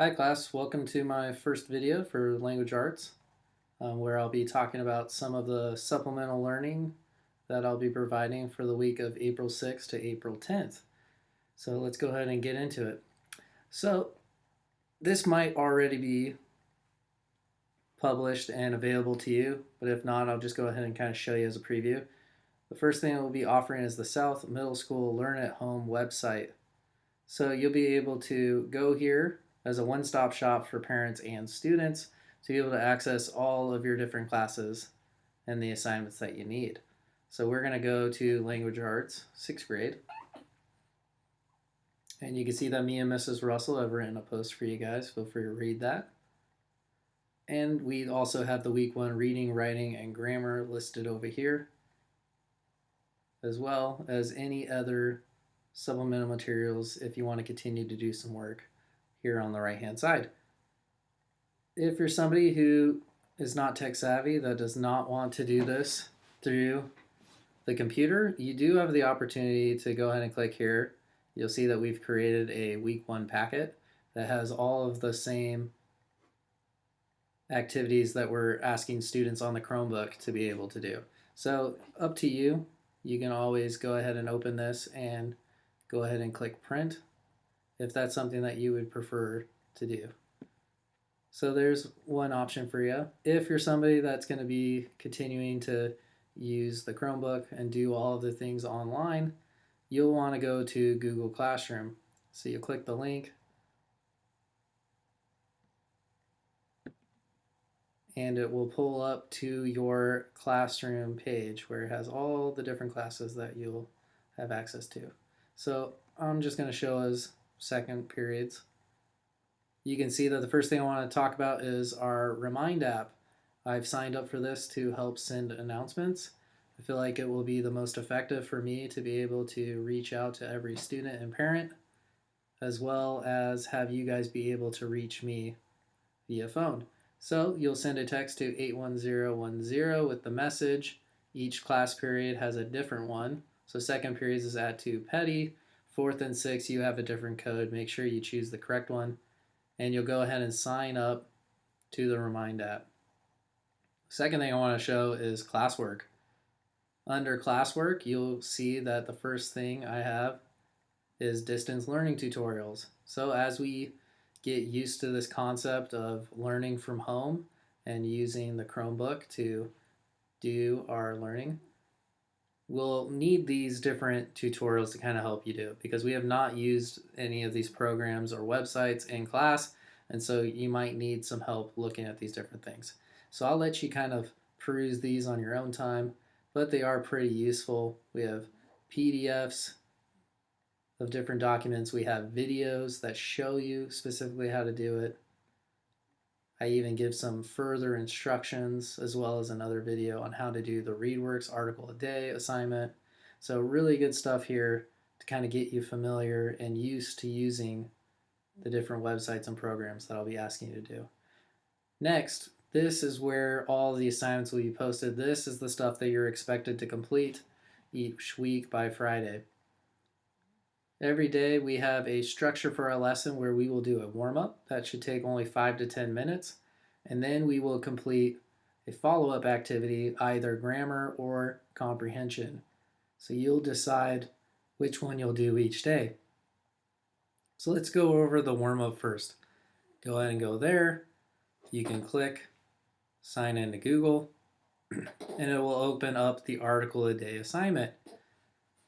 Hi class, welcome to my first video for language arts, where I'll be talking about some of the supplemental learning that I'll be providing for the week of April 6th to April 10th. So let's go ahead and get into it. So this might already be published and available to you, but if not, I'll just go ahead and kind of show you as a preview. The first thing we'll be offering is the South Middle School Learn at Home website. So you'll be able to go here as a one-stop shop for parents and students to be able to access all of your different classes and the assignments that you need. So we're going to go to Language Arts, 6th grade. And you can see that me and Mrs. Russell have written a post for you guys. Feel free to read that. And we also have the week 1 reading, writing, and grammar listed over here, as well as any other supplemental materials if you want to continue to do some work here on the right hand side. If you're somebody who is not tech savvy, that does not want to do this through the computer, you do have the opportunity to go ahead and click here. You'll see that we've created a week 1 packet that has all of the same activities that we're asking students on the Chromebook to be able to do. So up to you. You can always go ahead and open this and go ahead and click print if that's something that you would prefer to do. So there's one option for you. If you're somebody that's going to be continuing to use the Chromebook and do all of the things online, you'll want to go to Google Classroom. So you click the link and it will pull up to your classroom page where it has all the different classes that you'll have access to. So I'm just going to show us second periods. You can see that the first thing I want to talk about is our Remind app. I've signed up for this to help send announcements. I feel like it will be the most effective for me to be able to reach out to every student and parent, as well as have you guys be able to reach me via phone. So you'll send a text to 81010 with the message. Each class period has a different one. So second periods is at 2 petty. Fourth and sixth, you have a different code. Make sure you choose the correct one. And you'll go ahead and sign up to the Remind app. Second thing I want to show is classwork. Under classwork, you'll see that the first thing I have is distance learning tutorials. So as we get used to this concept of learning from home and using the Chromebook to do our learning, we'll need these different tutorials to kind of help you do it because we have not used any of these programs or websites in class, and so you might need some help looking at these different things. So I'll let you kind of peruse these on your own time, but they are pretty useful. We have PDFs of different documents. We have videos that show you specifically how to do it. I even give some further instructions as well as another video on how to do the ReadWorks article a day assignment. So really good stuff here to kind of get you familiar and used to using the different websites and programs that I'll be asking you to do. Next, this is where all the assignments will be posted. This is the stuff that you're expected to complete each week by Friday. Every day we have a structure for our lesson where we will do a warm-up. That should take only 5 to 10 minutes. And then we will complete a follow-up activity, either grammar or comprehension. So you'll decide which one you'll do each day. So let's go over the warm-up first. Go ahead and go there. You can click sign into Google and it will open up the article a day assignment.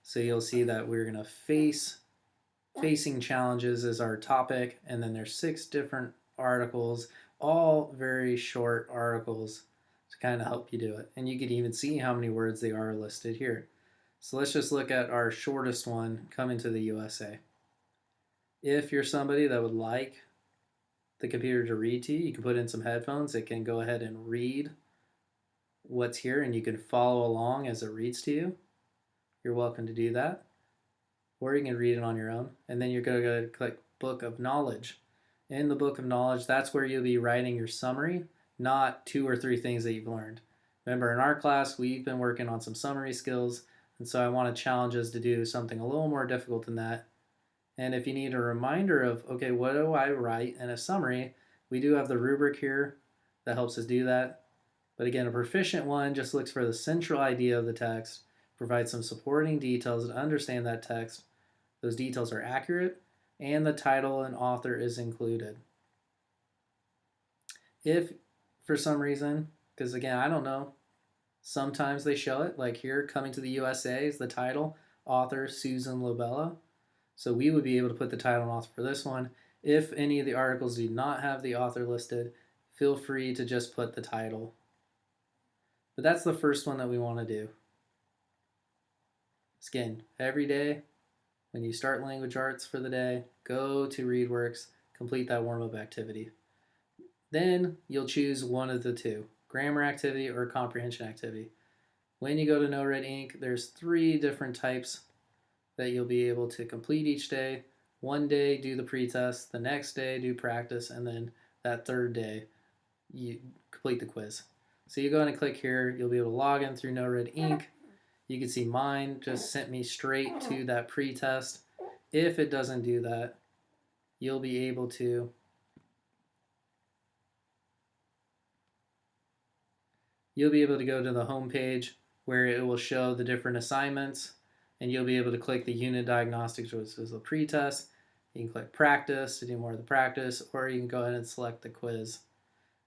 So you'll see that we're going to facing challenges is our topic, and then there's 6 different articles, all very short articles to kind of help you do it. And you can even see how many words they are listed here. So let's just look at our shortest one, Coming to the USA. If you're somebody that would like the computer to read to you, you can put in some headphones. It can go ahead and read what's here, and you can follow along as it reads to you. You're welcome to do that. Or you can read it on your own. And then you're going to click Book of Knowledge. In the Book of Knowledge, that's where you'll be writing your summary, not 2 or 3 things that you've learned. Remember, in our class, we've been working on some summary skills, and so I want to challenge us to do something a little more difficult than that And if you need a reminder of, okay, what do I write in a summary, we do have the rubric here that helps us do that. But again, a proficient one just looks for the central idea of the text, provides some supporting details to understand that text. Those details are accurate, and the title and author is included. If for some reason, because again, I don't know, sometimes they show it, like here, Coming to the USA is the title, author Susan Lobella. So we would be able to put the title and author for this one. If any of the articles do not have the author listed, feel free to just put the title. But that's the first one that we want to do. Again, every day when you start language arts for the day, go to ReadWorks, complete that warm-up activity. Then you'll choose one of the two, grammar activity or comprehension activity. When you go to No Red Ink, there's 3 different types that you'll be able to complete each day. One day, do the pretest. The next day, do practice. And then that third day, you complete the quiz. So you go ahead and click here. You'll be able to log in through No Red Ink. You can see mine just sent me straight to that pretest. If it doesn't do that, you'll be able to go to the home page where it will show the different assignments, and you'll be able to click the unit diagnostics, which is the pretest. You can click practice to do more of the practice, or you can go ahead and select the quiz.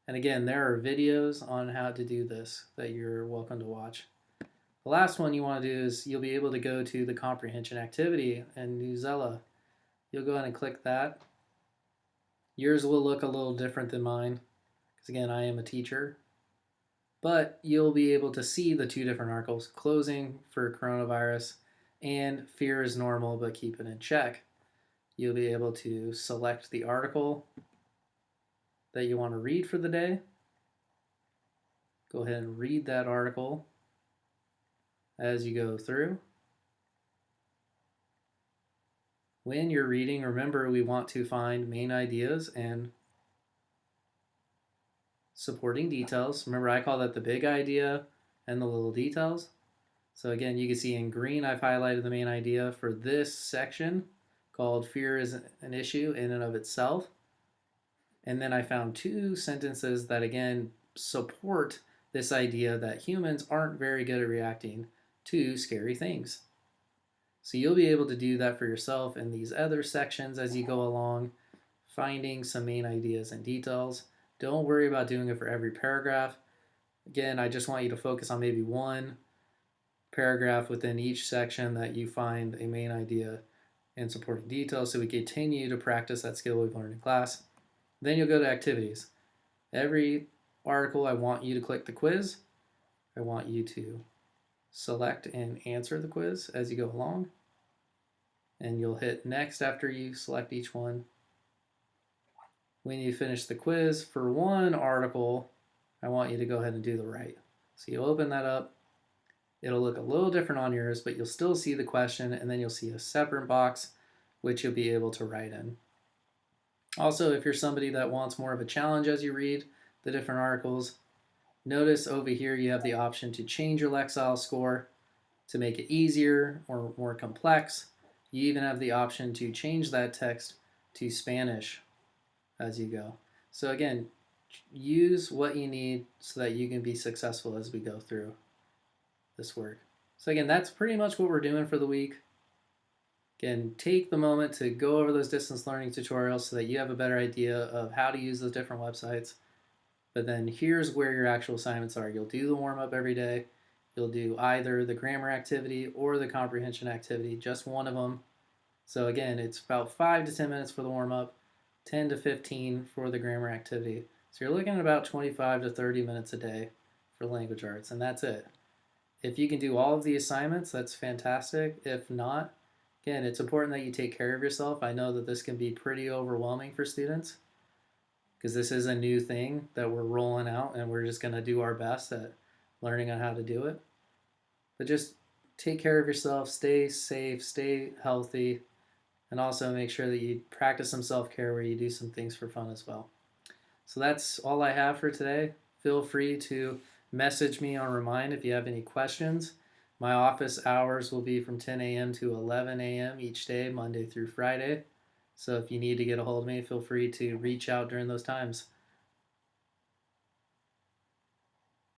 And again, there are videos on how to do this that you're welcome to watch. The last one you want to do is you'll be able to go to the comprehension activity in Newsela. You'll go ahead and click that. Yours will look a little different than mine, because again, I am a teacher. But you'll be able to see the 2 different articles, closing for coronavirus and fear is normal but keep it in check. You'll be able to select the article that you want to read for the day. Go ahead and read that article as you go through. When you're reading, remember we want to find main ideas and supporting details. Remember, I call that the big idea and the little details. So again, you can see in green, I've highlighted the main idea for this section called Fear is an Issue in and of itself. And then I found 2 sentences that again support this idea that humans aren't very good at reacting to scary things. So you'll be able to do that for yourself in these other sections as you go along, finding some main ideas and details. Don't worry about doing it for every paragraph. Again, I just want you to focus on maybe one paragraph within each section that you find a main idea and supporting details, so we continue to practice that skill we've learned in class. Then you'll go to activities. Every article, I want you to click the quiz. I want you to select and answer the quiz as you go along. And you'll hit next after you select each one. When you finish the quiz for one article, I want you to go ahead and do the right. So you'll open that up. It'll look a little different on yours, but you'll still see the question, and then you'll see a separate box which you'll be able to write in. Also, if you're somebody that wants more of a challenge as you read the different articles, notice over here you have the option to change your Lexile score to make it easier or more complex. You even have the option to change that text to Spanish as you go. So again, use what you need so that you can be successful as we go through this work. So again, that's pretty much what we're doing for the week. Again, take the moment to go over those distance learning tutorials so that you have a better idea of how to use those different websites. But then here's where your actual assignments are. You'll do the warm-up every day. You'll do either the grammar activity or the comprehension activity, just one of them. So again, it's about 5 to 10 minutes for the warm-up, 10 to 15 for the grammar activity. So you're looking at about 25 to 30 minutes a day for language arts, and that's it. If you can do all of the assignments, that's fantastic. If not, again, it's important that you take care of yourself. I know that this can be pretty overwhelming for students because this is a new thing that we're rolling out, and we're just going to do our best at learning on how to do it. But just take care of yourself, stay safe, stay healthy, and also make sure that you practice some self-care where you do some things for fun as well. So that's all I have for today. Feel free to message me on Remind if you have any questions. My office hours will be from 10 a.m. to 11 a.m. each day, Monday through Friday. So if you need to get a hold of me, feel free to reach out during those times.